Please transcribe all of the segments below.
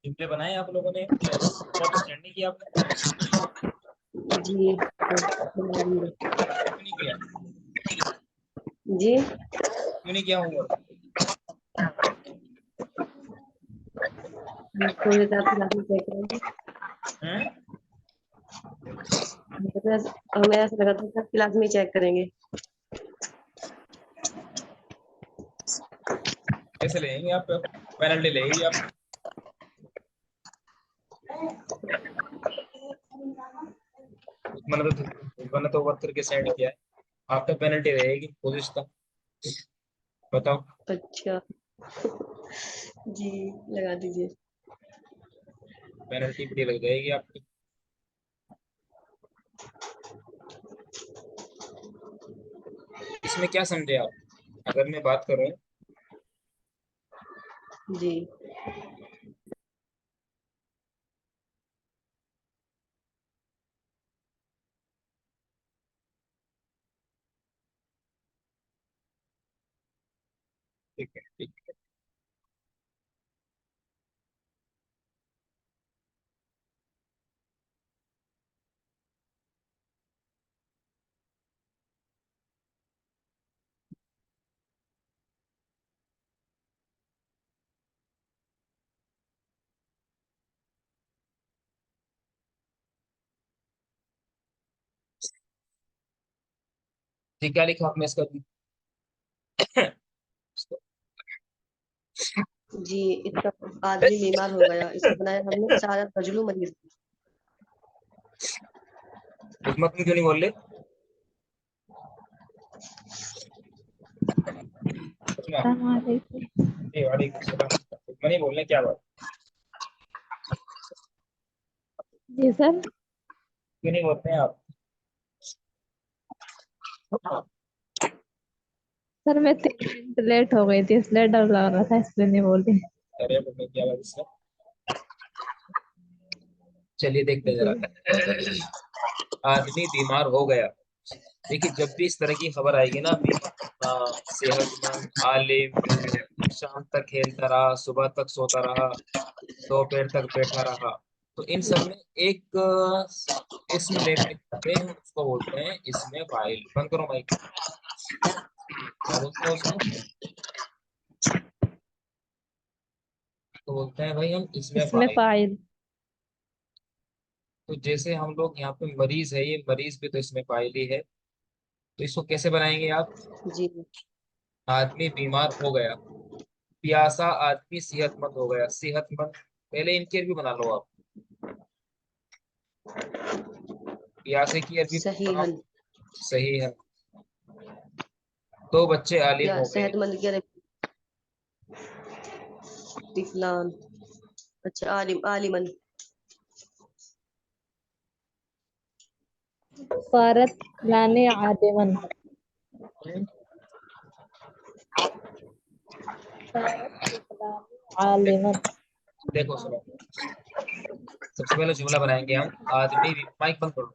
जुमले बनाए आप लोगों ने, सब स्टैंड नहीं किया आपने? जी क्यों नहीं किया? जी क्यों नहीं किया होमवर्क? थोड़ी देर क्लास में चेक करेंगे। हैं? हमें ऐसा लगा था क्लास में चेक करेंगे। कैसे लेंगे आप? पेनल्टी लेगी आप? मैंने तो वर्क करके सेंड किया है, आप पे पेनल्टी रहेगी पोजीशन। बताओ। अच्छा जी लगा दीजिए। पेनल्टी भी लग जाएगी आपकी। इसमें क्या समझे आप? अगर मैं बात करूं, जी ठीक है ठीक है। ठीक, क्या लिखा आपने इसका? जी इसका आदमी बीमार हो गया, इसे बनाया हमने सारा फजलू मरीज। उसमें तुम क्यों नहीं बोल रहे? उसमें वालेकुम सलाम। उसमें नहीं बोलने, क्या बात? जी सर। क्यों नहीं बोलते हैं आप? सर मैं 3 मिनट लेट हो गई थी, इसलिए डर लग रहा था, इसलिए नहीं बोल रही। अरे बोलने क्या बात इसका? चलिए देखते हैं जी जरा। आदमी बीमार हो गया। देखिए, जब भी इस तरह की खबर आएगी ना, बीमार, सेहतमंद, आलिम, शाम तक खेलता रहा, सुबह तक सोता रहा, दोपहर तक बैठा रहा, तो इन सब में एक इसम लेके आते हैं, उसको बोलते हैं इसमें फाइल। बंद करो माइक। क्या बोलते हैं उसको? तो बोलते हैं भाई हम इसमें इसमें फाइल। फाइल। तो जैसे हम लोग यहाँ पे मरीज है, ये मरीज भी तो इसमें फाइल ही है। तो इसको कैसे बनाएंगे आप? जी आदमी बीमार हो गया, प्यासा आदमी सेहतमंद हो गया। सेहतमंद, पहले इनकी अरबी बना लो आप। प्यासे की अरबी सही बनाओ। हल सही है। दो बच्चे आलिम या हो गए। सेहतमंद के तिफलान। अच्छा आलिमन। फारत लाने आदेमन। हम्म, आलिमन। देखो सुनो, सबसे पहले जुमला बनाएंगे हम। आदमी माइक बंद करो।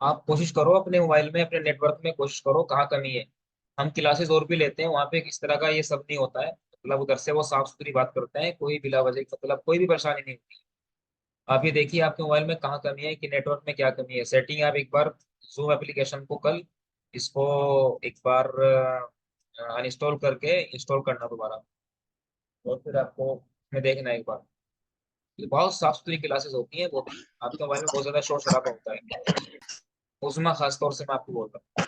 आप कोशिश करो अपने मोबाइल में, अपने नेटवर्क में कोशिश करो कहाँ कमी है। हम क्लासेस और भी लेते हैं, वहां पे इस तरह का ये सब नहीं होता है। मतलब उधर से वो साफ सुथरी बात करते हैं, कोई बिला वजह मतलब कोई भी परेशानी नहीं होती। आप ये देखिए आपके मोबाइल में कहाँ कमी है, कि नेटवर्क में क्या कमी है। सेटिंग आप एक बार जूम एप्लीकेशन को कल इसको एक बार अनइंस्टॉल करके इंस्टॉल करना दोबारा, और फिर आपको इसमें देखना एक बार। ये बहुत साफ सुथरी क्लासेस होती हैं वो भी। आपके मोबाइल में बहुत ज्यादा शोर शराबा होता है, उसमें खास तौर से मैं आपको बोल रहा हूँ।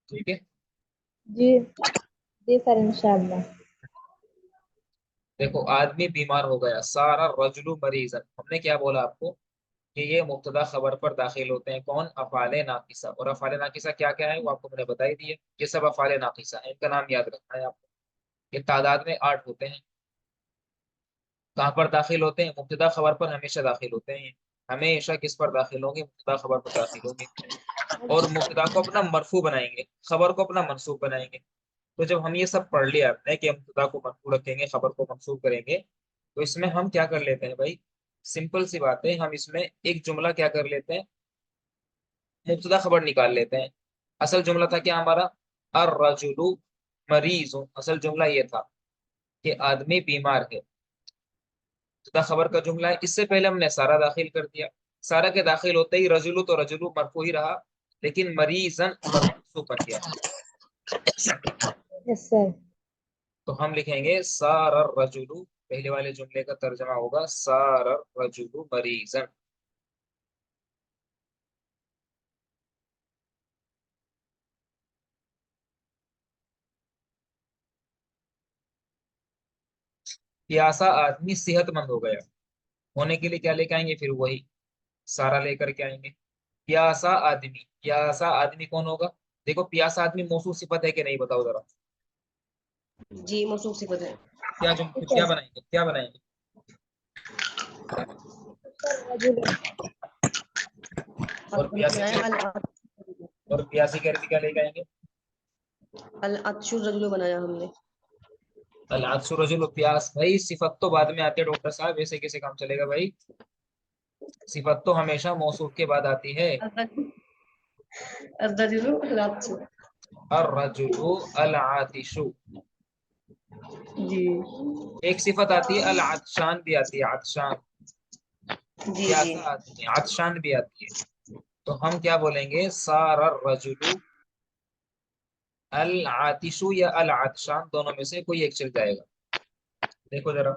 ठीक है। जी जी सर, इंशाल्लाह। देखो, आदमी बीमार हो गया, सारा रजुलु मरीजन। हमने क्या बोला आपको? कि ये मुब्तदा खबर पर दाखिल होते हैं कौन? अफाले नाकिसा। और अफाले नाकिसा क्या क्या है वो आपको मैंने बता ही दिए। ये सब अफाले नाकिसा है, इनका नाम याद रखना है आपको। ये तादाद में 8 होते हैं। कहाँ पर दाखिल होते हैं? मुब्तदा खबर पर हमेशा दाखिल होते हैं ये। हमेशा किस पर दाखिल होंगे? मुब्तदा खबर पर दाखिल होंगे। और मुब्तदा को अपना मरफू बनाएंगे, खबर को अपना मंसूब बनाएंगे। तो जब हम ये सब पढ़ लिया आपने कि हम मुब्तदा को मरफू रखेंगे, खबर को मंसूब करेंगे, तो इसमें हम क्या कर लेते हैं भाई, सिंपल सी बात है, हम इसमें एक जुमला क्या कर लेते हैं, मुब्तदा खबर निकाल लेते हैं। असल जुमला था क्या हमारा, अर्रजुलु मरीज, असल जुमला ये था कि आदमी बीमार है। मुब्तदा खबर का जुमला है, इससे पहले हमने सारा दाखिल कर दिया। सारा के दाखिल होते ही रजुलु तो रजुलु मरफू ही रहा, लेकिन मरीजन मंसूब बन गया। Yes sir. तो हम लिखेंगे सार रजुलु, पहले वाले जुमले का तर्जमा होगा सार रजुलु मरीजन। प्यासा आदमी सेहतमंद हो गया, होने के लिए क्या लेके आएंगे, फिर वही सारा लेकर के आएंगे। प्यासा आदमी, प्यासा आदमी कौन होगा, देखो प्यासा आदमी मौसूफ सिफत है कि नहीं, बताओ जरा। जी मौसूफ सिफत है। क्या क्या बनाएंगे, क्या बनाएंगे। और हमने प्यासी बनाया के, और प्यासी के अर्थ क्या लेके आएंगे। अल अतशु रजुलु बनाया हमने। अल रजुल, प्यास, भाई सिफत तो बाद में आते हैं डॉक्टर साहब, ऐसे कैसे काम चलेगा भाई, सिफत तो हमेशा मौसूफ के बाद आती है। अर्रजुलु अल अतशु। अर रजुलु अल आतिशु, जी एक सिफत आती है अल आतशान भी आती है, आतशान, जी जी प्यासा आदमी आतशान भी आती है। तो हम क्या बोलेंगे, सार रजुलु अल आतिशु या अल आतशान, दोनों में से कोई एक चल जाएगा। देखो जरा,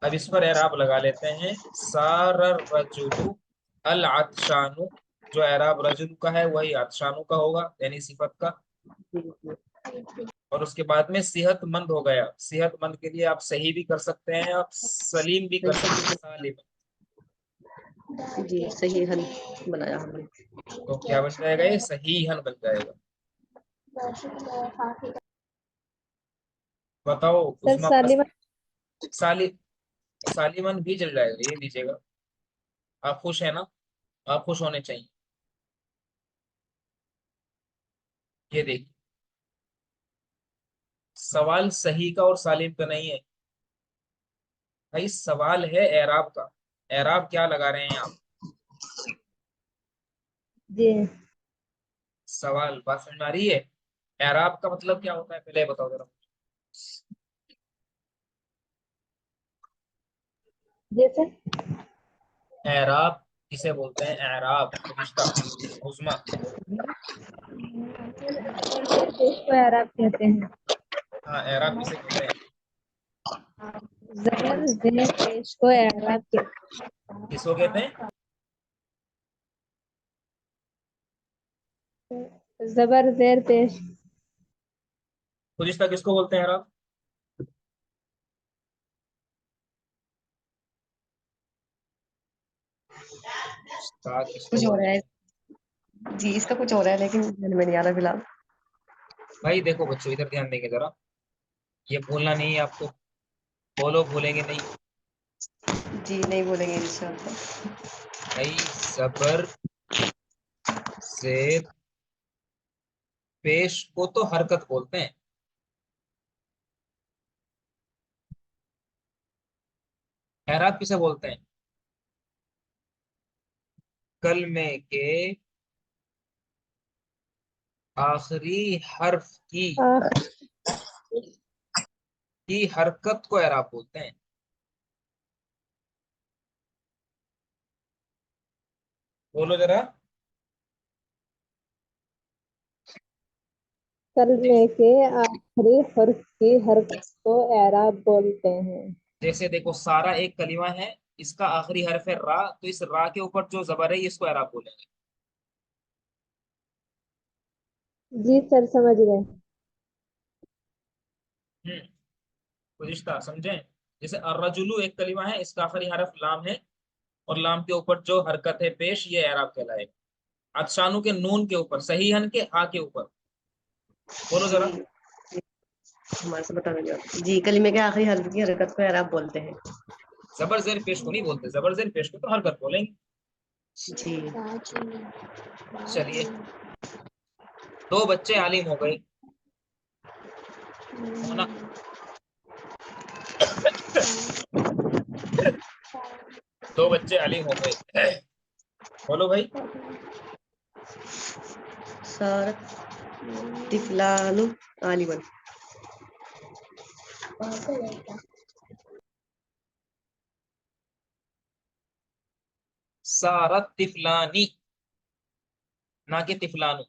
अब इस पर एराब लगा लेते हैं। सार रजुलु अल आतशानु, जो एराब रजुल का है वही आतशानु का होगा, यानी सिफत का। जी और उसके बाद में सेहतमंद हो गया, सेहतमंद के लिए आप सही भी कर सकते हैं, आप सलीम भी कर सकते हैं, सालिम। जी सही हल बनाया हमने। तो क्या बन जाएगा, ये सही हन बन जाएगा। बताओ सर उसमें बस, सालिमा। साली, सालिमन भी चल जाएगा, ये लीजिएगा। आप खुश है ना, आप खुश होने चाहिए। ये देखिए, सवाल सही का और सालिम का नहीं है भाई, सवाल है एराब का। एराब क्या लगा रहे हैं आप, जी सवाल, बात समझ में आ रही है। एराब का मतलब क्या होता है, पहले बताओ जरा। जी सर। एराब किसे बोलते हैं, एराब रिश्ता उस्मा। इसको अरब कहते हैं। हाँ, एराब किसे कहते हैं, जबर जेर पेश को अरब कहते किसको कहते हैं। हैं। जबर जेर पेश। तो रिश्ता किसको बोलते हैं एराब। रिश्ता किसको कुछ हो बोलते रहा है हैं। जी, इसका कुछ हो रहा है लेकिन ध्यान में नहीं आ रहा फिलहाल। भाई देखो बच्चों, इधर ध्यान देंगे जरा, ये भूलना नहीं है आपको, बोलो भूलेंगे नहीं। जी नहीं बोलेंगे इंशाल्लाह। भाई जबर जेर पेश को तो हरकत बोलते हैं, एराब किसे बोलते हैं, कलमे के आखिरी हर्फ आखिर की हरकत को एराब बोलते हैं। बोलो जरा। कलमे के आखिरी हर्फ की हरकत को एराब बोलते हैं। जैसे देखो, सारा एक कलिमा है, इसका आखिरी हर्फ है रा, तो इस रा के ऊपर जो जबर है इसको एराब बोलेंगे। जी सर समझ गए। हम्म, तो रिश्ता समझें। जैसे अर्रजुलु एक कलिमा है, इसका आखिरी हर्फ लाम है, और लाम के ऊपर जो हरकत है पेश, ये एराब कहलाएगा। अदशानु के नून के ऊपर, सही हन के हा के ऊपर, बोलो जी जरा। हमारे से बता देंगे आप। जी कलीमे के आखिरी हर्फ की हरकत को एराब बोलते हैं। जबर जेर पेश को नहीं बोलते, जबर जेर पेश को तो हरकत बोलेंगे। जी चलिए, दो बच्चे आलिम हो गए, मोना। दो बच्चे अलीम हो गए। बोलो भाई। सारत तिफलानु आलिमन। सारत तिफलानी, ना कि तिफलानु।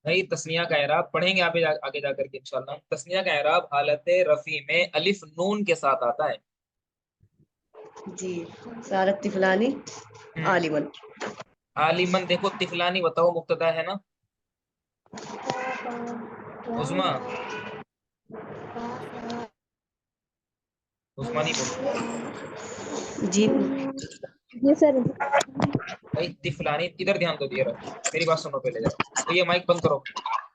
भाई तस्निया का एराब पढ़ेंगे आगे जाकर के इंशाल्लाह। तस्निया का एराब हालत रफी में अलिफ नून के साथ आता है। जी, सारत तिफलानी हम्म। आलिमन। आलिमन, देखो तिफलानी बताओ मुक्तदा है ना। उस्मा, उस्मानी बोलो। जी जी सर। भाई तिफलानी, इधर ध्यान दो, दिया मेरी बात सुनो पहले जरा। तो ये माइक बंद करो।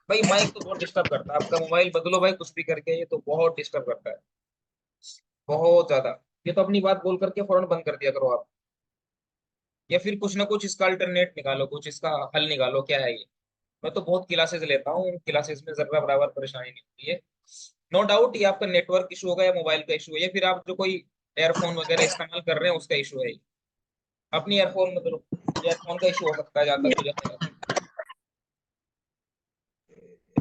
भाई माइक तो बहुत डिस्टर्ब करता है, आपका मोबाइल बदलो भाई कुछ भी करके, ये तो बहुत डिस्टर्ब करता है, बहुत ज्यादा। ये तो अपनी बात बोल करके फौरन बंद कर दिया करो आप, या फिर कुछ ना कुछ इसका अल्टरनेट निकालो, कुछ इसका हल निकालो, क्या है ये। मैं तो बहुत क्लासेस लेता हूँ, क्लासेस में जर्रा बराबर परेशानी नहीं होती है। नो डाउट ये आपका नेटवर्क इशू होगा, या मोबाइल का इशू है, या फिर आप जो कोई एयरफोन वगैरह इस्तेमाल कर रहे हैं उसका इशू है। अपनी एयरफोन में तो एयरफोन का इशू हो सकता है, जहाँ तक मुझे ख्याल है।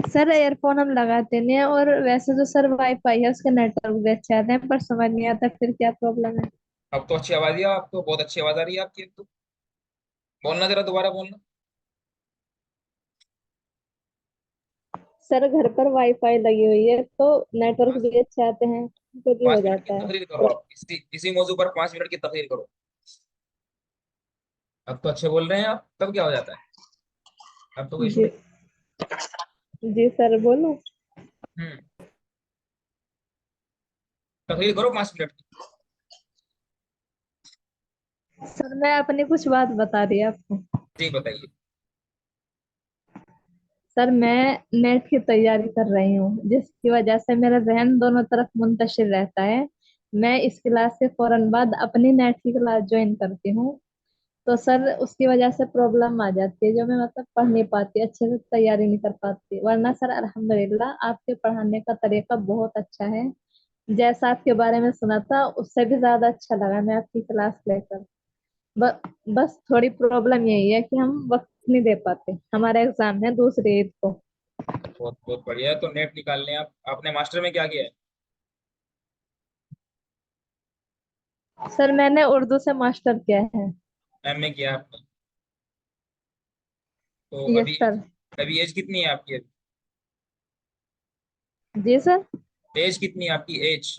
सर एयरफोन हम लगाते नहीं है, और वैसे तो सर वाईफाई है, उसका नेटवर्क भी अच्छा आता है, पर समझ नहीं आता फिर क्या प्रॉब्लम है। अब तो अच्छी आवाज है, आपको बहुत अच्छी आवाज आ रही है आपकी। अब तो बोलना, जरा दोबारा बोलना। सर घर पर वाईफाई लगी हुई है तो नेटवर्क पाँच भी अच्छे आते हैं, तो भी हो 5 मिनट की जाता है। तकरीर करो आप, इसी मौजू पर 5 मिनट की तकरीर करो। अब तो अच्छे बोल रहे हैं आप, तब क्या हो जाता है, अब तो कोई इशू जी। नहीं। जी सर बोलो। हम्म। तकरीर करो 5 मिनट की। सर मैं अपनी कुछ बात बता रही आपको। जी बताइए। सर मैं नेट की तैयारी कर रही हूँ, जिसकी वजह से मेरा जहन दोनों तरफ मुंतशिर रहता है। मैं इस क्लास के फौरन बाद अपनी नेट की क्लास ज्वाइन करती हूँ, तो सर उसकी वजह से प्रॉब्लम आ जाती है, जो मैं मतलब पढ़ नहीं पाती, अच्छे से तैयारी नहीं कर पाती। वरना सर अल्हम्दुलिल्लाह आपके पढ़ाने का तरीका बहुत अच्छा है। जैसा आपके बारे में सुना था उससे भी ज्यादा अच्छा लगा मैं आपकी क्लास लेकर। ब, बस थोड़ी प्रॉब्लम यही है कि हम वक्त नहीं दे पाते, हमारा एग्जाम है दूसरी ईद को। बहुत बहुत बढ़िया, तो नेट निकाल लें आप। आपने मास्टर में क्या किया है। सर मैंने उर्दू से मास्टर किया है। एमए किया है आपने। तो यस अभी सर। अभी एज कितनी है आपकी। जी सर। एज कितनी है आपकी, एज।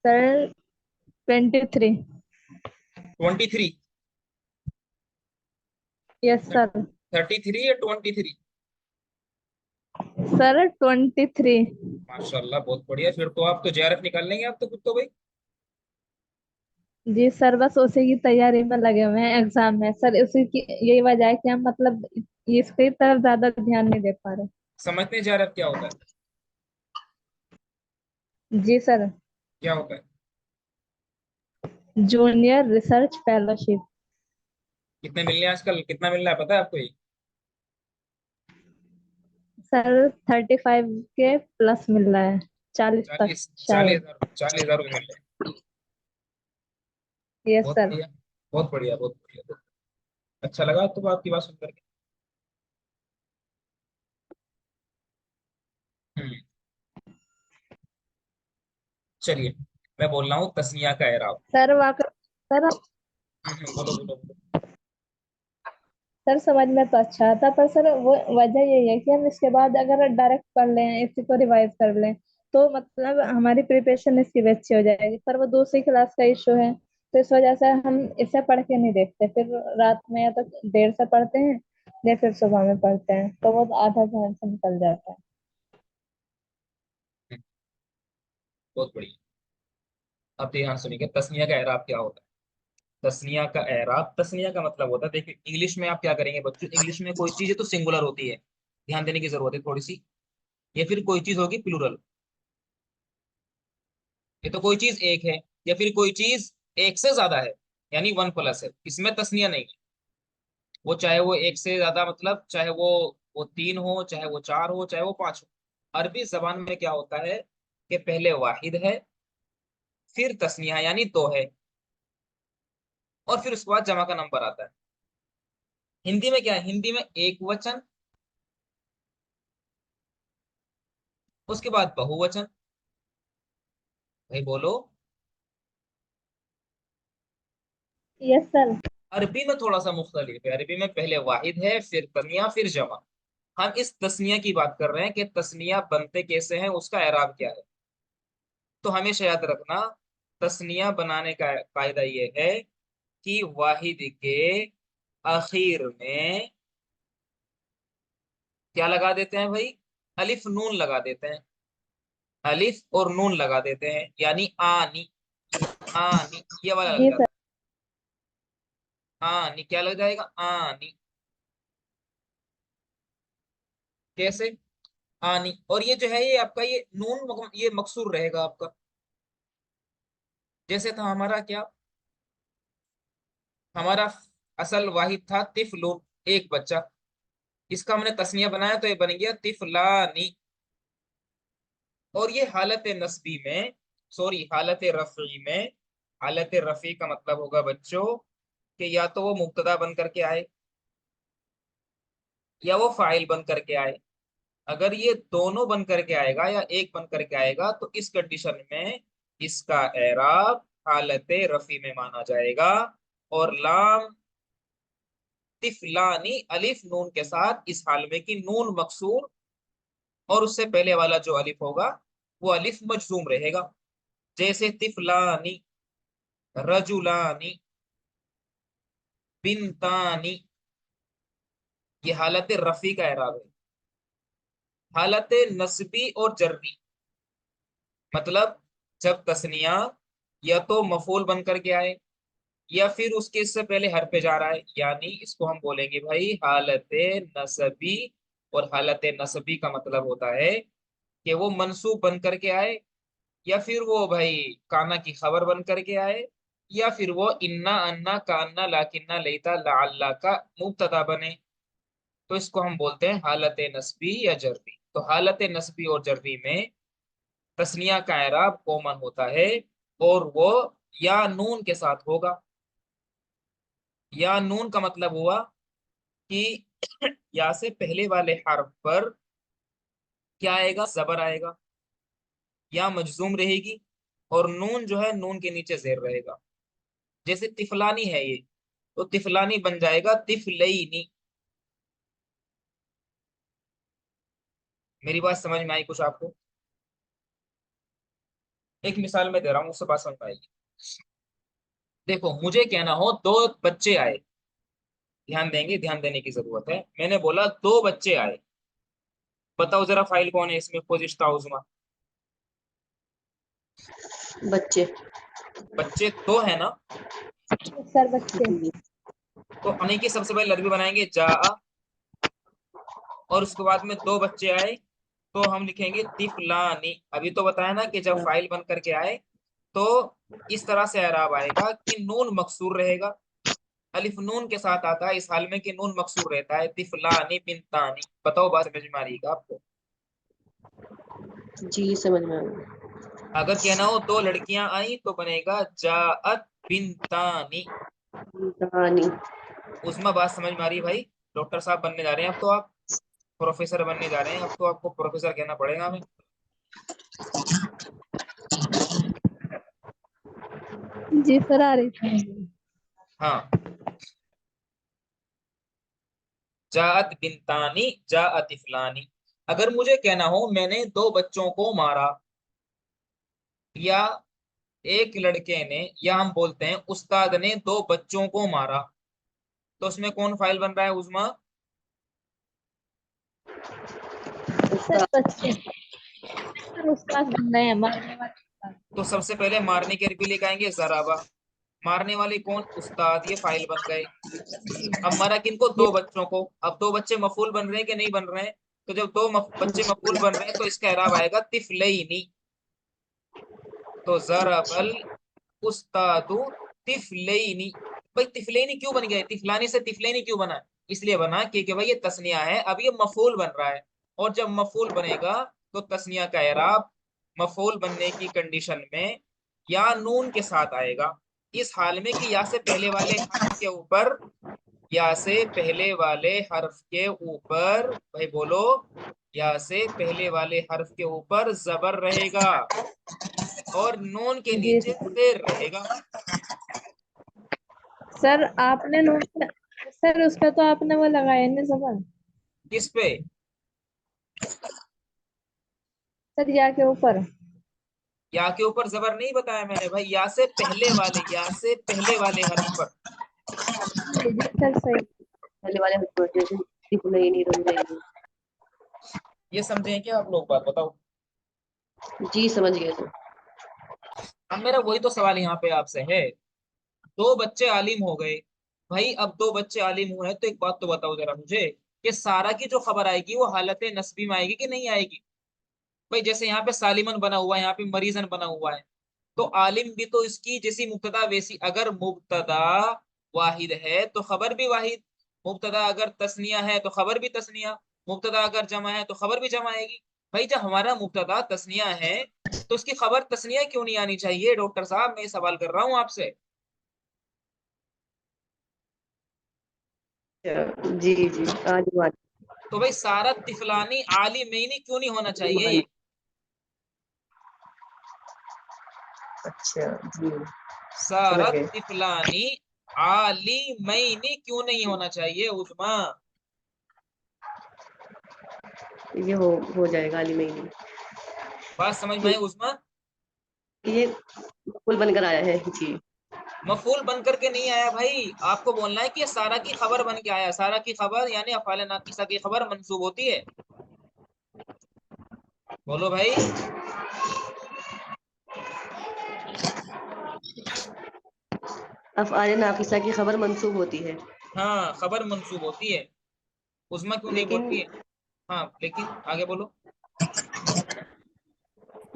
सर 23। 23। Yes sir. 33 या 23। सर 23। माशाल्लाह बहुत बढ़िया, फिर तो आप तो जेआरएफ निकाल लेंगे आप तो, फिर तो भाई। जी सर बस उसी की तैयारी में लगे हुए हैं, एग्जाम है सर, उसी की यही वजह है कि हम मतलब इसकी तरफ ज्यादा ध्यान नहीं दे पा रहे। समझते हैं जेआरएफ क्या होता है। जी सर। क्या होता है। Junior research fellowship. कितने मिलने हैं आजकल, कितना मिल रहा है पता है आपको ये। सर 35 के प्लस मिल रहा है, 40 तक 40 40 शायद। हजार 40 हजार रुपये मिल रहे हैं। यस बहुत सर। बढ़िया, बहुत बढ़िया, बहुत बढ़िया, बहुत अच्छा लगा तो आपकी बात सुन करके। हम्म। चलिए, मैं बोल रहा हूँ तस्निया का एराब। सर वाकई सर। बोलो बोलो बोलो। सर समझ में तो अच्छा आता, पर सर वो वजह यही है कि हम इसके बाद अगर डायरेक्ट पढ़ लें, इसी को रिवाइज कर लें, तो मतलब हमारी प्रिपरेशन इसकी भी अच्छी हो जाएगी। पर वो दूसरी क्लास का इशू है, तो इस वजह से हम इसे पढ़ के नहीं देखते, फिर रात में या तो देर से पढ़ते हैं या फिर सुबह में पढ़ते हैं, तो वो आधा ध्यान से निकल जाता है। हम्म, बहुत बढ़िया। अब ध्यान सुनिए, तस्निया का एराब क्या होता है। तस्निया का एराब, तस्निया का मतलब होता है, देखिए इंग्लिश में आप क्या करेंगे बच्चों, इंग्लिश में कोई चीज है तो सिंगुलर होती है, ध्यान देने की जरूरत है थोड़ी सी। या फिर कोई चीज होगी प्लूरल। ये तो कोई चीज एक है, या फिर कोई चीज एक से ज्यादा है, यानी 1+ है, इसमें तस्निया नहीं है। वो चाहे वो एक से ज्यादा, मतलब चाहे वो वो 3 हो, चाहे वो 4 हो, चाहे वो 5 हो। अरबी जबान में क्या होता है कि पहले वाहिद है, फिर तस्निया यानी दो है, और फिर उसके बाद जमा का नंबर आता है। हिंदी में क्या है, हिंदी में एक वचन, उसके बाद बहुवचन। भाई बोलो। Yes sir. अरबी में थोड़ा सा मुख्तलिफ है, अरबी में पहले वाहिद है, फिर तनिया, फिर जमा। हम इस तस्निया की बात कर रहे हैं कि तस्निया बनते कैसे हैं, उसका एराब क्या है। तो हमेशा याद रखना, तस्निया बनाने का कायदा ये है कि वाहिद के आखिर में क्या लगा देते हैं भाई, अलिफ नून लगा देते हैं, अलिफ और नून लगा देते हैं, यानी आनी, आनी ये वाला लग जी जाता सर। है। आनी क्या लग जाएगा, आनी। कैसे, आनी। और ये जो है ये आपका ये नून ये मकसूर रहेगा आपका। जैसे था हमारा क्या, हमारा असल वाहिद था तिफलुन, एक बच्चा। इसका हमने तस्निया बनाया तो ये बन गया तिफलानी। और ये हालत नस्बी में, सॉरी हालत रफी में, हालत रफी का मतलब होगा बच्चों कि या तो वो मुब्तदा बन करके आए, या वो फाइल बन करके आए। अगर ये दोनों बन करके आएगा या एक बन करके आएगा तो इस कंडीशन में इसका एराब हालत रफी में माना जाएगा। और लाम तिफलानी अलिफ नून के साथ, इस हाल में कि नून मकसूर और उससे पहले वाला जो अलिफ होगा वो अलिफ मजजूम रहेगा। जैसे तिफलानी, रजुलानी, बिनतानी, ये हालत रफी का एराब है। हालत नस्बी और जर्री, मतलब जब तस्निया या तो मफूल बन करके आए, या फिर उसके इससे पहले हर पे जा रहा है, यानी इसको हम बोलेंगे भाई हालत नसबी। और हालत नसबी का मतलब होता है कि वो मंसूब बन करके आए, या फिर वो भाई काना की खबर बन करके आए, या फिर वो इन्ना अन्ना कान्ना लाकिन्ना लेता लाअल्ला का मुब्तदा बने। तो इसको हम बोलते हैं हालत नस्बी या जर्री। तो हालत नस्बी और जर्री में तस्निया का एराब कॉमन होता है, और वो या नून के साथ होगा। या नून का मतलब हुआ कि या से पहले वाले हर्फ पर क्या आएगा, जबर आएगा, या मजजूम रहेगी, और नून जो है नून के नीचे जेर रहेगा। जैसे तिफलानी है ये, तो तिफलानी बन जाएगा तिफलईनी। मेरी बात समझ में आई कुछ आपको? एक मिसाल में दे रहा हूँ, उससे बात समझ में आएगी। देखो, मुझे कहना हो दो बच्चे आए, ध्यान देंगे, ध्यान देने की जरूरत है। मैंने बोला दो बच्चे आए, बताओ जरा फाइल कौन है इसमें, पोजिस्ता उजमा। बच्चे। बच्चे दो है ना। सर बच्चे। जी। तो अने की सबसे पहले लरबी बनाएंगे जा, और उसके बाद में दो बच्चे आए तो हम लिखेंगे तिफलानी। अभी तो बताया ना कि जब हाँ, फाइल बन करके आए तो इस तरह से एराब आएगा कि नून मकसूर रहेगा। अलिफ नून के साथ आता है इस हाल में कि नून मकसूर रहता है, तिफलानी बिनतानी। बताओ बात समझ में आ रही है आपको? जी समझ में आ गया। अगर कहना हो दो लड़कियां आई तो बनेगा जाअत बिनतानी। कहानी। उसमें बात समझ में आ रही है भाई? डॉक्टर साहब बनने जा रहे हैं अब तो आप, प्रोफेसर बनने जा रहे हैं अब तो, आपको प्रोफेसर कहना पड़ेगा हमें। जी सर, आ रही थी। हाँ, जाअत बिनतानी जाअत इफलानी। अगर मुझे कहना हो मैंने दो बच्चों को मारा, या एक लड़के ने, या हम बोलते हैं उस्ताद ने दो बच्चों को मारा, तो उसमें कौन फाइल बन रहा है उजमा? सर उस्ताद। बच्चे। सर उस्ताद बन रहे हैं, मारने वाले उस्ताद। तो सबसे पहले मारने की अरबी लेके आएंगे जराबा। मारने वाले कौन, उस्ताद, ये फाइल बन गए। अब मारा किनको, जी। दो बच्चों को। अब दो बच्चे मफूल बन रहे हैं कि नहीं बन रहे हैं? तो जब दो बच्चे मफूल जी। बन रहे हैं तो इसका एराब आएगा तिफलईनी। तो अच्छा। जरबल उस्तादु तिफलईनी। भाई तिफलईनी क्यों बन गया, तिफलानी से तिफलईनी क्यों बना? इसलिए बना कि भाई ये तस्निया है, अब ये मफूल बन रहा है। और जब मफूल बनेगा तो तस्निया का एराब मफूल बनने की कंडीशन में या नून के साथ आएगा। इस हाल में कि या से पहले वाले हर्फ के ऊपर, या से पहले वाले हर्फ के ऊपर, भाई बोलो, या से पहले वाले हर्फ के ऊपर जबर रहेगा और नून के जी नीचे जेर रहेगा। सर, आपने नोट, सर उस पे तो आपने वो लगाया नहीं जबर। किस पे? सर या के ऊपर। या के ऊपर जबर नहीं बताया मैंने भाई, या से पहले वाले, या से पहले वाले हर्फ पर। जी जी सर, सही। पहले वाले हर्फ पर, जैसे दिख नहीं रंग नहीं। ये समझे हैं क्या आप लोग? बात बताओ। जी समझ गए सर। अब मेरा वही तो सवाल यहाँ पे आपसे है, दो बच्चे आलिम हो गए। भाई अब दो बच्चे आलिम हुए हैं तो एक बात तो बताओ जरा मुझे, कि सारा की जो खबर आएगी वो हालत नस्बी में आएगी कि नहीं आएगी? भाई जैसे यहाँ पे सालिमन बना हुआ है, यहाँ पे मरीजन बना हुआ है, तो आलिम भी तो इसकी जैसी मुब्तदा वैसी, अगर मुब्तदा वाहिद है तो खबर भी वाहिद, मुब्तदा अगर तस्निया है तो खबर भी तस्निया, मुब्तदा अगर जमा है तो खबर भी जमा आएगी। भाई जब हमारा मुब्तदा तस्निया है तो उसकी खबर तस्निया क्यों नहीं आनी चाहिए? डॉक्टर साहब मैं सवाल कर रहा हूँ आपसे। जी जी, आज बात। तो भाई सारा तिफलानी आलिमैनी क्यों नहीं होना चाहिए? अच्छा जी, समझ सारा गए। तिफलानी आलिमैनी क्यों नहीं होना चाहिए उस्मा? ये हो जाएगा अली में। बात समझ में आई उस्मा? ये पुल बनकर आया है जी। मफूल बन करके नहीं आया भाई, आपको बोलना है कि ये सारा की खबर बन के आया। सारा की खबर यानी अफ़ाल नाकिसा की खबर मंसूब होती है। बोलो भाई। अफ़आल नाक़िसा की खबर मंसूब होती है। हाँ खबर मंसूब होती है। उस्मा क्यों नहीं लेकिन बोलती है? हाँ लेकिन आगे बोलो।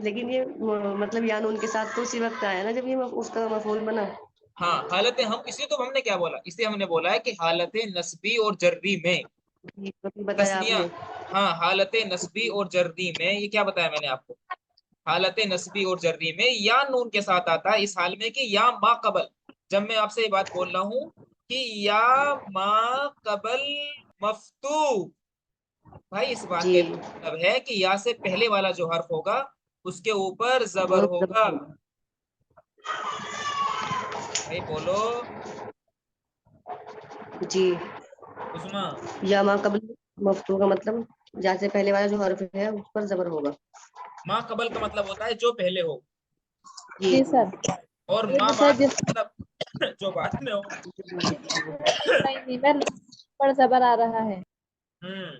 लेकिन ये मतलब या नून के साथ तो उसी वक्त आया ना जब ये उसका मफूल बना। हाँ हालत हम, इसलिए तो हमने क्या बोला, इसलिए हमने बोला है कि हालत नस्बी और जर्री में ये तो फिर बताया तस्निया। आपने। हाँ हालत नस्बी और जर्री में ये क्या बताया मैंने आपको? हालत नस्बी और जर्री में या नून के साथ आता है इस हाल में कि या मा कबल। जब मैं आपसे ये बात बोल रहा हूं कि या मा कबल मफ्तू, भाई इस बात जी, का मतलब है कि या से पहले वाला जो हर्फ होगा उसके ऊपर जबर वो होगा। भाई बोलो जी। उस्मा। या मा कबल मफ्तू का मतलब जैसे पहले वाला जो हर्फ है उस पर जबर होगा। मा कबल का मतलब होता है जो पहले हो, जी जी जी। सर। और ये मा जो सर बाद जिस, का मतलब जो बाद में हो। नहीं मैं पर जबर आ रहा है। हम्म।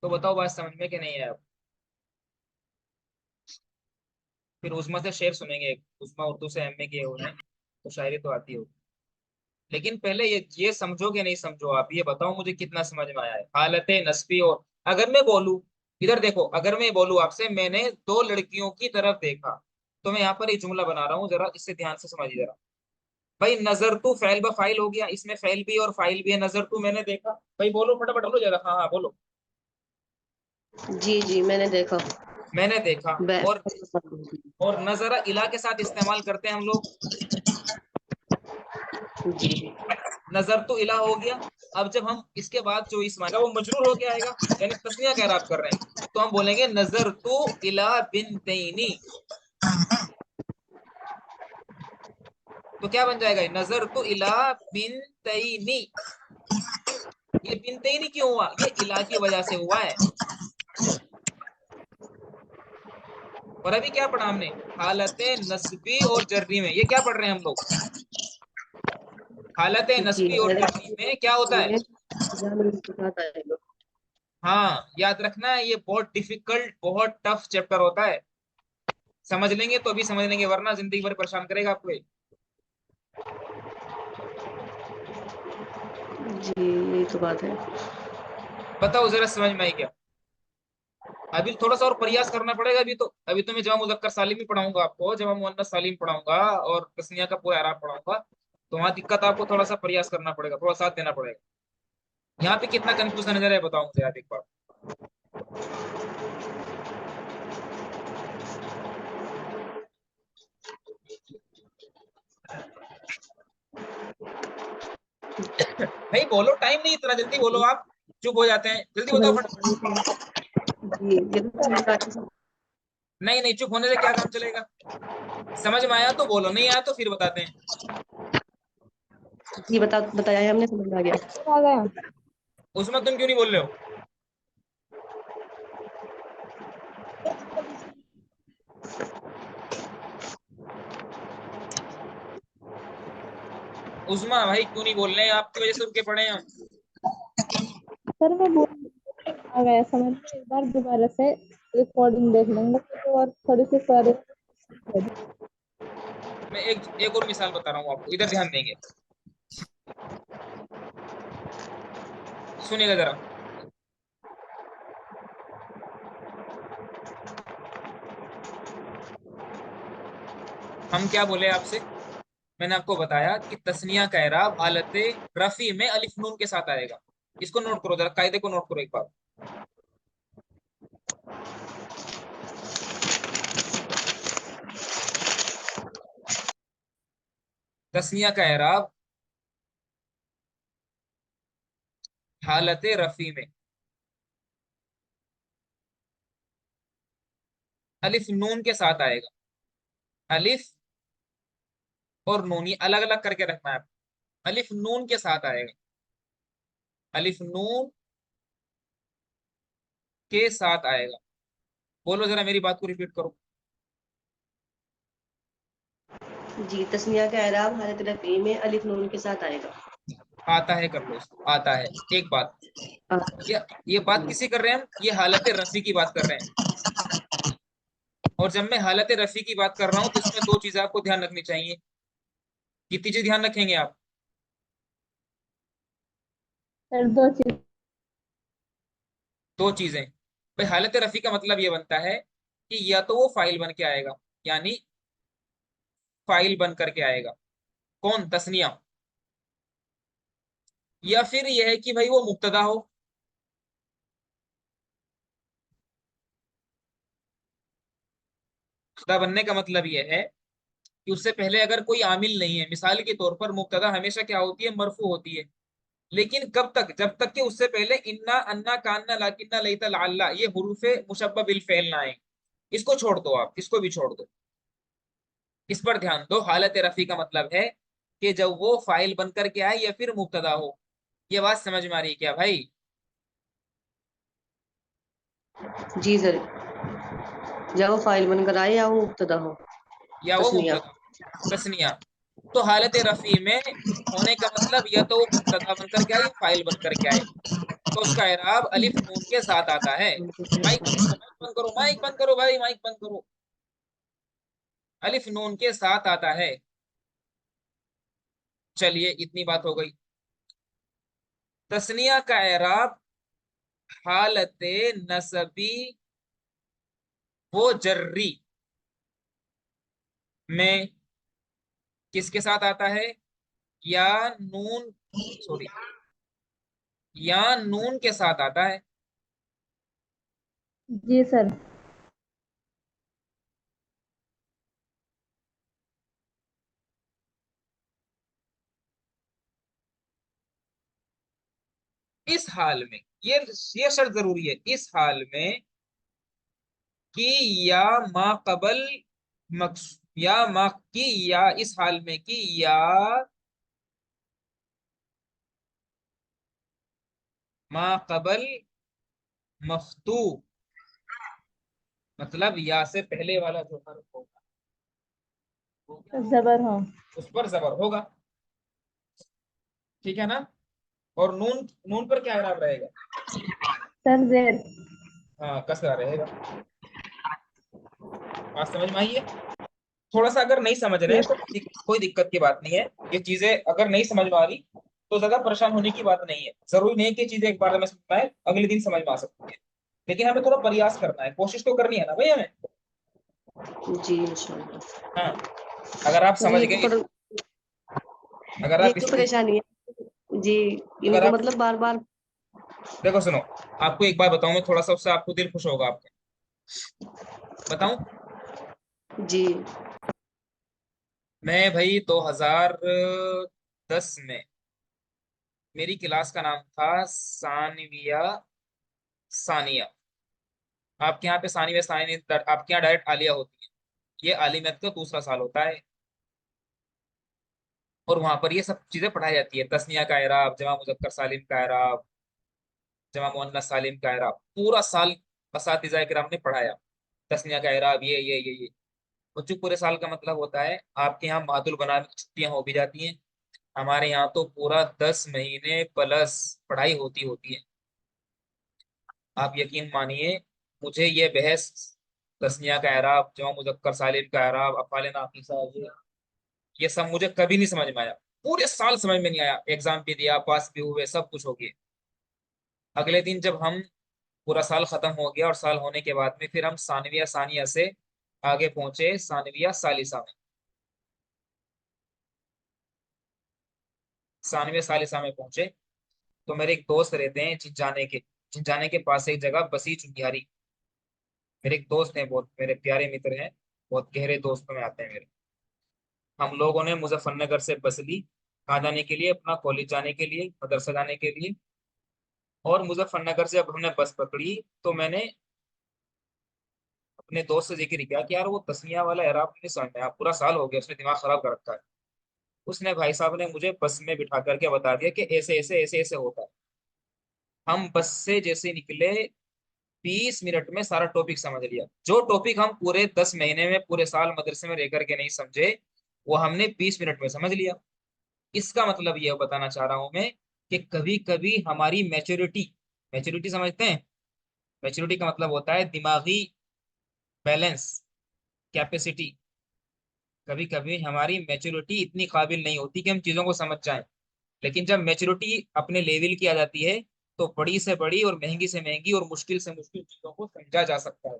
तो बताओ बात समझ में कि नहीं है? फिर उस्मा से शेर सुनेंगे। उस्मा उर्दू से एमए किए हुए हैं तो शायरी तो आती होगी। लेकिन पहले ये समझो कि नहीं समझो, आप ये बताओ मुझे कितना समझ में आया है हालत नस्बी। और अगर मैं बोलूं, इधर देखो, अगर मैं बोलूं आपसे मैंने दो लड़कियों की तरफ देखा, तो मैं यहाँ पर एक जुमला बना रहा हूँ, जरा इससे ध्यान से समझिए जरा। भाई नजर तू फैल ब फाइल हो गया, इसमें फैल भी और फाइल भी है। नजर तू मैंने देखा, भाई बोलो फटाफट बोलो जरा, हाँ हाँ बोलो। जी जी, मैंने देखा। मैंने देखा। बै- और नजरा इला के साथ इस्तेमाल करते हैं हम लोग। जी नजर तो इला हो गया। अब जब हम इसके बाद जो इसम आएगा वो मजरूर हो गया आएगा, यानी तस्निया का इराब कर रहे हैं, तो हम बोलेंगे नजर तो इला बिन तैनी। तो क्या बन जाएगा? नजर तो इला बिन तैनी। ये बिन तैनी क्यों हुआ? ये इला की वजह से हुआ है। और अभी क्या पढ़ा हमने? हालत नस्बी और जर्री में, ये क्या पढ़ रहे हैं हम लोग? हालत जी। नस्बी और जर्री में क्या होता है? ये या नून के साथ आएगा। हाँ याद रखना है, ये बहुत डिफिकल्ट बहुत टफ चैप्टर होता है। समझ लेंगे तो अभी समझ लेंगे, वरना जिंदगी भर परेशान करेगा आपको ये। जी, यही तो बात है। बताओ जरा समझ में आई क्या? अभी थोड़ा सा और प्रयास करना पड़ेगा। अभी तो मैं जमा मुजक्कर सालिम ही पढ़ाऊंगा आपको, जमा मुअन्नस सालिम पढ़ाऊंगा और तस्निया का पूरा एराब पढ़ाऊंगा। तो वहां दिक्कत, आपको थोड़ा सा प्रयास करना पड़ेगा, थोड़ा साथ देना पड़ेगा। यहाँ पे कितना कंफ्यूजन नजर है बताओ मुझे आप एक बार। भाई बोलो, टाइम नहीं, इतना जल्दी बोलो आप, चुप हो जाते हैं, जल्दी बताओ फट। जी ये तो समझ नहीं नहीं, चुप होने से क्या काम चलेगा? समझ में आया तो बोलो, नहीं आया तो फिर बताते हैं। जी बताया है हमने, समझ में आ गया। आ गया। उसमें तुम क्यों नहीं बोल रहे हो? उस्मा भाई क्यों नहीं बोल रहे हैं? आपकी वजह से रुके पड़े हैं हम। सर मैं बोल आ गया समझ में, एक बार दोबारा से रिकॉर्डिंग देख लेंगे तो और थोड़ी सी सारे। मैं एक और मिसाल बता रहा हूँ आपको, इधर ध्यान देंगे, सुनिएगा जरा। हम क्या बोले आपसे? मैंने आपको बताया कि तस्निया का एराब हालत रफी में अलिफ नून के साथ आएगा। इसको नोट करो जरा, कायदे को नोट करो एक बार। तस्निया का एराब हालत रफी में अलिफ नून के साथ आएगा। अलिफ और नून ये अलग अलग करके रखना है आपको। अलिफ नून के साथ आएगा, अलिफ नून के साथ आएगा। बोलो जरा, मेरी बात को रिपीट करो। जी तस्निया का एराब हालत रफ़ी में अलिफ नून के साथ आएगा। आता है कर लो इसको, आता है। एक बात, आ, ये बात जी किसी कर रहे हैं हम? ये हालत रफी की बात कर रहे हैं। और जब मैं हालत रफी की बात कर रहा हूं तो इसमें दो चीजें आपको ध्यान रखनी चाहिए। कितनी चीज ध्यान रखेंगे आप? सर दो चीज। दो चीजें। भाई हालत रफी का मतलब ये बनता है कि या तो वो फाइल बन के आएगा, यानी फाइल बन करके आएगा, कौन? तस्निया। या फिर यह है कि भाई वो मुब्तदा हो। मुब्तदा बनने का मतलब यह है कि उससे पहले अगर कोई आमिल नहीं है। मिसाल के तौर पर मुब्तदा हमेशा क्या होती है? मरफू होती है। लेकिन कब तक? जब तक कि उससे पहले इन्ना, अन्ना, कान्ना, लाकिन्ना, लैता, लाल्ला ये हुरूफे मुशब्बह बिल फेल ना आए। इसको छोड़ दो आप, इसको भी छोड़ दो। इस पर ध्यान दो। हालत रफी का मतलब है कि जब वो फाइल बनकर के आए या फिर मुब्तदा हो। ये बात समझ में आ रही है क्या भाई? जी सर, या वो फाइल बनकर आए या वो मुब्तदा हो। या वो तस्निया। मुब्तदा, तस्निया। तो हालत रफी में होने का मतलब या तो वो मुब्तदा बनकर के आए या फाइल बनकर के आए। तो उसका एराब अलिफ नून के साथ आता है। माइक बंद करो, माइक बंद करो, माइक बंद करो भाई, माइक बंद करो। अलिफ नून के साथ आता है। चलिए इतनी बात हो गई। तस्निया का एराब हालत नसबी वो जर्री में किसके साथ आता है? या नून, सॉरी, या नून के साथ आता है। जी सर। इस हाल में ये शर्त जरूरी है इस हाल में कि या मा कबल मक्स या मा की या इस हाल में कि या मा कबल मफ्तू, मतलब या से पहले वाला जो हर्फ होगा वो क्या होगा? जबर हो। उस पर जबर होगा। ठीक है ना? और नून, नून पर क्या इराब रहेगा? सर जेर। हाँ, कसरा रहेगा। बात समझ में आई है? थोड़ा सा अगर नहीं समझ रहे हैं यस। तो कोई दिक्कत की बात नहीं है। ये चीजें अगर नहीं समझ में आ रही तो ज्यादा परेशान होने की बात नहीं है। जरूरी नहीं है कि चीजें एक बार में समझ में आए, अगले दिन समझ में आ सकती है। लेकिन हमें थोड़ा प्रयास करना है, कोशिश तो करनी है ना भाई हमें। जी इंशाल्लाह। हाँ, अगर आप सर समझ ये गए। पर अगर ये आप क्यों स्कूल, परेशानी है जी? अगर इनको आप, मतलब बार बार। देखो सुनो, आपको एक बात बताऊं मैं, थोड़ा सा उससे आपको दिल खुश होगा आपका, बताऊं? जी मैं भाई 2010 में, मेरी क्लास का नाम था सानविया सानिया। आपके यहाँ पे सानविया सानिया, आपके यहाँ डायरेक्ट आलिया होती है। ये आलिमियत का दूसरा साल होता है, और वहां पर ये सब चीजें पढ़ाई जाती है। तस्निया का एराब, जमा मुजक्कर सालिम का एराब, जमा मुअन्नस सालिम का एराब, पूरा साल असातिज़ा किराम ने पढ़ाया। तस्निया का एराब, ये बच्चों, पूरे साल का मतलब होता है। आपके यहाँ मादुल बना छुट्टियां हो भी जाती हैं, हमारे यहाँ तो पूरा 10 महीने प्लस पढ़ाई होती होती है। आप यकीन मानिए, मुझे ये बहस, तस्निया का एराब, जमा मुजक्कर सालिम का एराब, अफ़ाल नाक़िसा, ये सब मुझे कभी नहीं समझ में आया। पूरे साल समझ में नहीं आया। एग्जाम भी दिया, पास भी हुए, सब कुछ हो गया। अगले दिन जब हम, पूरा साल खत्म हो गया और साल होने के बाद में फिर हम सानविया सानिया से आगे पहुंचे सानविया सालिसा में। सानविया सालिसा में पहुंचे तो मेरे एक दोस्त रहते हैं झिंझाने के पास एक जगह बसीच बिहारी। मेरे एक दोस्त हैं, बहुत मेरे प्यारे मित्र हैं, बहुत गहरे दोस्तों में आते हैं मेरे। हम लोगों ने मुजफ्फरनगर से बस ली, कहाँ जाने के लिए, अपना कॉलेज जाने के लिए, मदरसा जाने के लिए। और मुजफ्फरनगर से जब हमने बस पकड़ी तो मैंने अपने दोस्त से जिक्र किया कि यार वो तस्मिया वाला एराब नहीं समझ में आया, पूरा साल हो गया, उसने दिमाग खराब कर रखा है। उसने, भाई साहब ने मुझे बस में बिठा करके बता दिया कि ऐसे ऐसे ऐसे ऐसे होता है। हम बस से जैसे निकले, 20 मिनट में सारा टॉपिक समझ लिया। जो टॉपिक हम पूरे 10 महीने में, पूरे साल मदरसे में रह करके नहीं समझे, वो हमने 20 मिनट में समझ लिया। इसका मतलब ये बताना चाह रहा हूं मैं कि कभी कभी हमारी मैच्योरिटी, मैच्योरिटी समझते हैं? मैच्योरिटी का मतलब होता है दिमागी बैलेंस, कैपेसिटी। कभी कभी हमारी मैच्योरिटी इतनी काबिल नहीं होती कि हम चीजों को समझ जाएं। लेकिन जब मैच्योरिटी अपने लेवल की आ जाती है, तो बड़ी से बड़ी और महंगी से महंगी और मुश्किल से मुश्किल चीजों को समझा जा सकता है।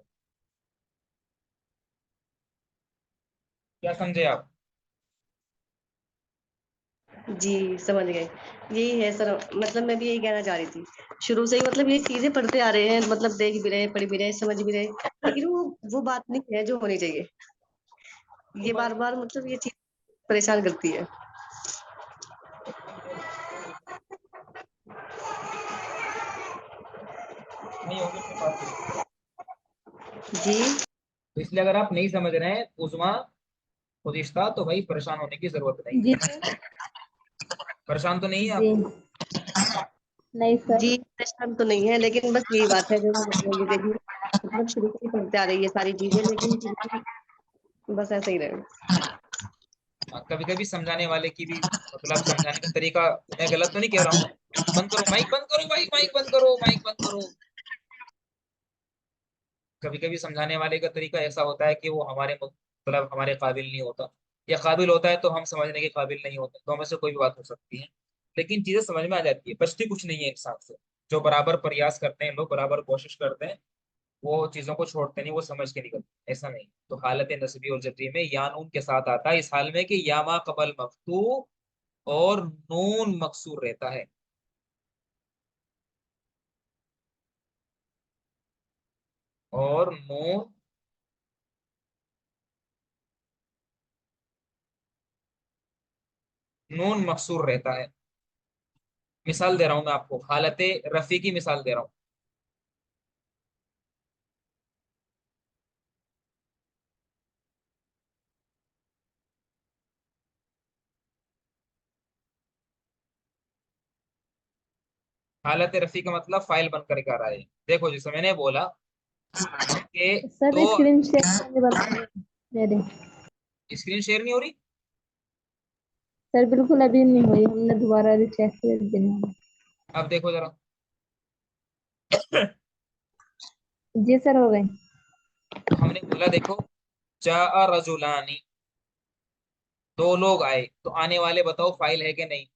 क्या समझे आप? जी समझ गए। यही है सर, मतलब मैं भी यही कहना चाह रही थी। शुरू से ही मतलब ये चीजें पढ़ते आ रहे हैं, मतलब देख भी रहे, पढ़ भी रहे, समझ भी रहे, लेकिन वो बात नहीं है जो होनी चाहिए। वो ये बात बार बार मतलब ये चीज परेशान करती है। नहीं होगी फिर बात करें। जी तो इसलिए अगर आप नहीं समझ रहे हैं उजमा खुदिश्ता, तो भाई परेशान होने की जरूरत नहीं जी है। सर। परेशान तो नहीं है जी आप? नहीं सर। जी परेशान तो नहीं है, लेकिन बस यही बात है जो मैं बोलूंगी देखिए, मतलब शुरू से ही पढ़ते आ रही है सारी चीजें, लेकिन फिर भी बस ऐसे ही रहे। कभी कभी समझाने वाले की भी, मतलब समझाने का तरीका, मैं गलत तो नहीं कह रहा हूँ। बंद करो माइक, बंद करो भाई, माइक बंद करो, माइक बंद करो। कभी कभी समझाने वाले का तरीका ऐसा होता है कि वो हमारे, मतलब हमारे काबिल नहीं होता, या काबिल होता है तो हम समझने के काबिल नहीं होते। तो हमें से कोई भी बात हो सकती है, लेकिन चीजें समझ में आ जाती है। बचती कुछ नहीं है इंसान से। जो बराबर प्रयास करते हैं लोग, बराबर कोशिश करते हैं, वो चीजों को छोड़ते नहीं, वो समझ के निकलते, ऐसा नहीं। तो हालत नस्बी और जबरी में या नून के साथ आता है, इस हाल में कि या मा कबल मफ्तू और नून मकसूर रहता है। और नून मकसूर रहता है। मिसाल दे रहा हूं मैं आपको, हालत रफी की मिसाल दे रहा हूं। हालत रफी का मतलब फाइल बन करके आ रहा है। देखो, जैसे मैंने बोला कि सर दो, स्क्रीन शेयर करने बताइए मेरे। स्क्रीन शेयर नहीं हो रही। सर बिल्कुल अभी नहीं हुई, हमने दोबारा रिचेक कर देना। अब देखो जरा। जी सर हो गए। तो हमने बोला, देखो, जा रजुलानी, दो लोग आए, तो आने वाले बताओ फाइल है कि नहीं?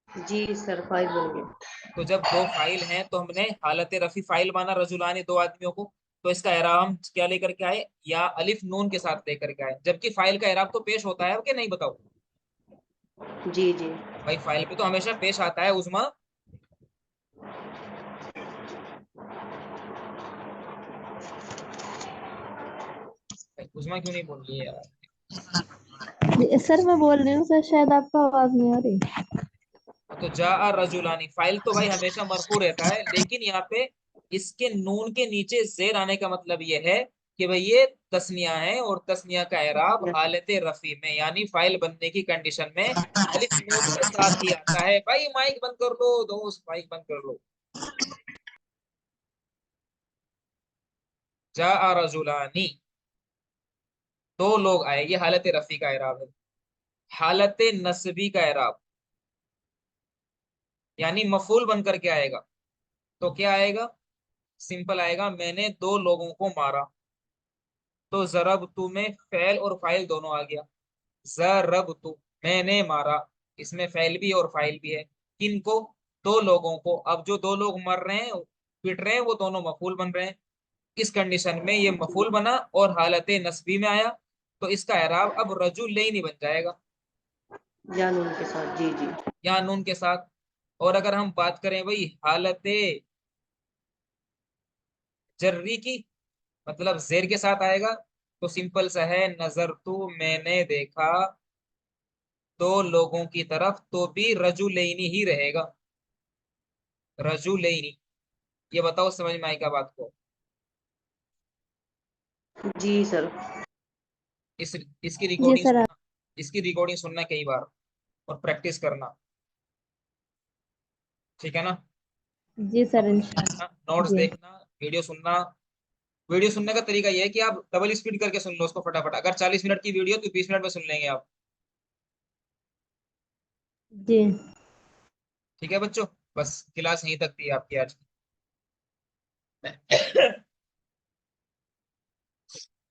जी सर फाइल बन गए। तो जब दो फाइल हैं तो हमने हालत रफी फाइल माना रजुलानी, दो आदमियों को। तो इसका एराब हम क्या लेकर के आए, या अलिफ नून के साथ लेकर के आए, जबकि फाइल का एराब तो पेश होता है कि नहीं, बताओ। जी जी भाई फाइल पे तो हमेशा पेश आता है उजमा। उजमा क्यों नहीं बोल रही है यार। सर मैं बोल रही हूँ सर, शायद आपको आवाज नहीं आ रही। तो जा रजुलानी, फाइल तो भाई हमेशा मरफू रहता है, लेकिन यहाँ पे इसके नून के नीचे जेर आने का मतलब ये है कि भाई ये तस्निया है, और तस्निया का एराब हालत रफी में, यानी फाइल बनने की कंडीशन में अलिफ नून के साथ ही आता है। भाई माइक बंद कर लो दोस्त, माइक बंद कर लो। जा रजुलानी, दो लोग आए, ये हालत रफी का एराब है। हालत नस्बी का एराब, यानी मफूल बन करके आएगा, तो क्या आएगा, सिंपल आएगा, मैंने दो लोगों को मारा। तो जरब तू में फैल और फाइल दोनों आ गया। जरब तू, मैंने मारा, इसमें फैल भी और फाइल भी है। किनको, दो लोगों को। अब जो दो लोग मर रहे हैं, पिट रहे हैं, वो दोनों मफूल बन रहे हैं। इस कंडीशन में ये मफूल बना और हालत नस्बी में आया, तो इसका एराब अब रजुलैनी बन जाएगा, या नून के साथ, जी जी या नून के साथ। और अगर हम बात करें भाई हालत जर्री की, मतलब जेर के साथ आएगा, तो सिंपल सा है, नजर तू, मैंने देखा दो लोगों की तरफ, तो भी रजुलैनी ही रहेगा, रजुलैनी। ये बताओ समझ में आएगा बात को। जी सर। इस इसकी जी रिकॉर्डिंग सर। सुनना, इसकी रिकॉर्डिंग सुनना कई बार, और प्रैक्टिस करना, ठीक है ना। जी सर नोट्स इंशाल्लाह। देखना, नोट्स जी देखना, वीडियो सुनना। वीडियो सुनने का तरीका ये है कि आप डबल स्पीड करके सुन लो उसको फटाफट। अगर 40 मिनट की वीडियो तो 20 मिनट में सुन लेंगे आप। जी। ठीक है बच्चों, बस क्लास यहीं तक थी आपकी आज की।